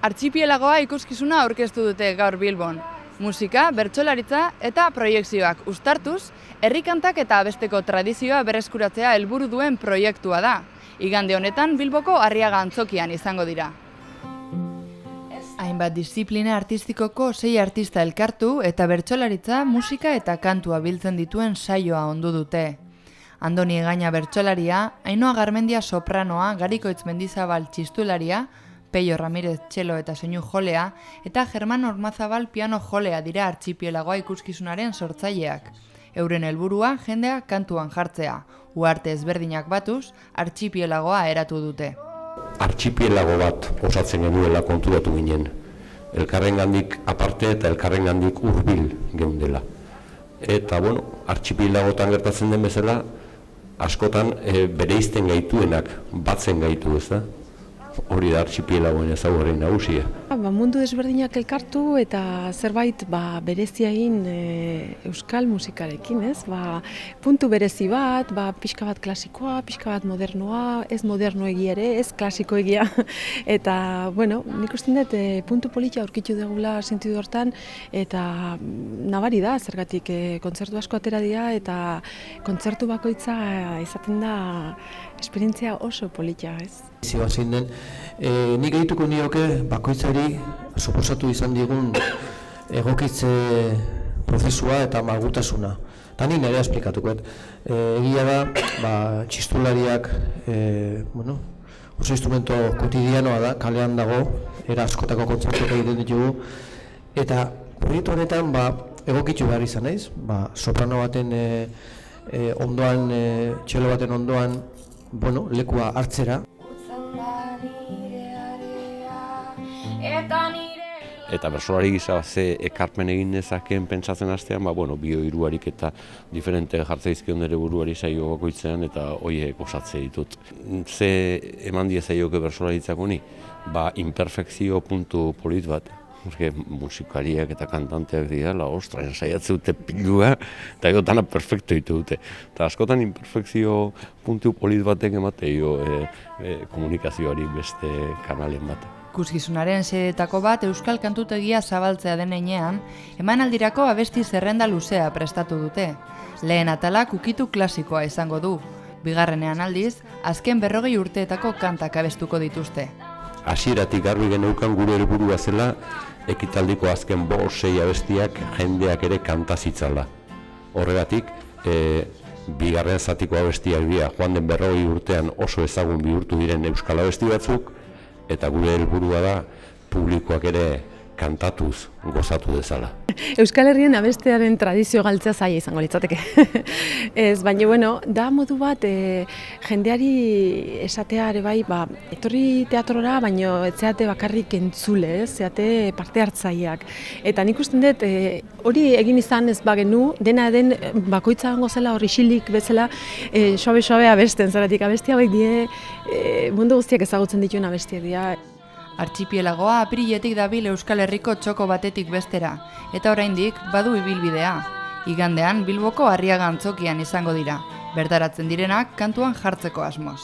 Artxipielagoa ikuskizuna aurkeztu dute gaur Bilbon. Musika, bertsolaritza eta proiekzioak uztartuz, herrikantak eta abesteko tradizioa berreskuratzea helburu duen proiektua da. Igande honetan Bilboko Arriaga antzokian izango dira. Hainbat disiplina artistikoko 6 artista elkartu eta bertsolaritza, musika eta kantua biltzen dituen saioa ondu dute. Andoni Egaña bertsolaria, Ainhoa Garmendia sopranoa, Garikoitz Mendizabal txistularia, Peio Ramirez txelo eta soinu jolea, eta Germán Ormazabal piano jolea dira Artxipielagoa ikuskizunaren sortzaileak. Euren helburua jendea kantuan jartzea, uharte ezberdinak batuz, Artxipielagoa eratu dute. Artxipielago bat osatzen genuela konturatu ginen. Elkarrengandik aparte eta elkarrengandik hurbil geundela. Eta, Artxipielagotan gertatzen den bezala, askotan bereizten gaituenak batzen gaitu, ez da? Hori da Artxipielagoen ezaugarri nagusia. Mundu desberdinak elkartu eta zerbait berezia egin euskal musikarekin, ez? Puntu berezi bat, pixka bat klasikoa, pixka bat modernoa, ez modernoegia ere, ez klasikoegia. Eta, nik uste dut puntu politia aurkitu dugula sentidu hortan, eta nabari da, zergatik kontzertu asko atera dira, eta kontzertu bakoitza izaten da esperientzia oso politia, ez? Zein den, nik egituko nioke bakoitzari suposatu izan digun egokitze prozesua eta malgutasuna. Eta nik nire esplikatuko. Egia da, txistulariak oso instrumento kotidianoa da, kalean dago, era askotako kontzertuak egiten ditugu. Eta proiektu honetan egokitu behar izan naiz, soprano baten ondoan, txelo baten ondoan, lekua hartzera. Eta bertsolari gisa ze ekarpen egin dezakeen pentsatzen hastean, bio hiruarik eta diferente jartzaizkion nire buruari saio bakoitzean eta horiek osatzea ditut. Ze eman diezaioke bertsolaritzako ni? Imperfekzio puntu polit bat. Musikariak eta kantanteak dira, ensaiatzen dute pilua, eta dana perfekto ditu dute. Eta askotan imperfekzio puntu polit batek emateio komunikazioari beste kanalen bat. Ikuskizunaren xedetako bat euskal kantutegia zabaltzea den heinean, emanaldirako abesti zerrenda luzea prestatu dute. Lehen atalak ukitu klasikoa izango du. Bigarrenean aldiz, azken 40 urteetako kantak abestuko dituzte. Hasieratik garbi geneukan gure helburua zela, ekitaldiko azken 5-6 abestiak jendeak ere kanta zitzala. Horregatik, bigarren zatiko abestiak dira, joan den 40 urtean oso ezagun bihurtu diren euskal abesti batzuk, eta gure helburua da publikoak ere kantatuz gozatu dezala. Euskal Herrien abestearen tradizio galtzea zaila izango litzateke. Ez, baina, da modu bat jendeari esatea ere bai, etorri teatrora, baina etzeate bakarrik entzule, zeate parte hartzaileak. Eta nik usten dut, hori egin izan ez bagenu, dena den bakoitza gango zela hori xilik bezala, suabe-suabe abesten, zeratik abesti hauek die mundu guztiak ezagutzen dituen abestiak dira. Artxipielagoa apiriletik dabil Euskal Herriko txoko batetik bestera, eta oraindik badu ibilbidea. Igandean Bilboko Arriaga antzokian izango dira, bertaratzen direnak kantuan jartzeko asmoz.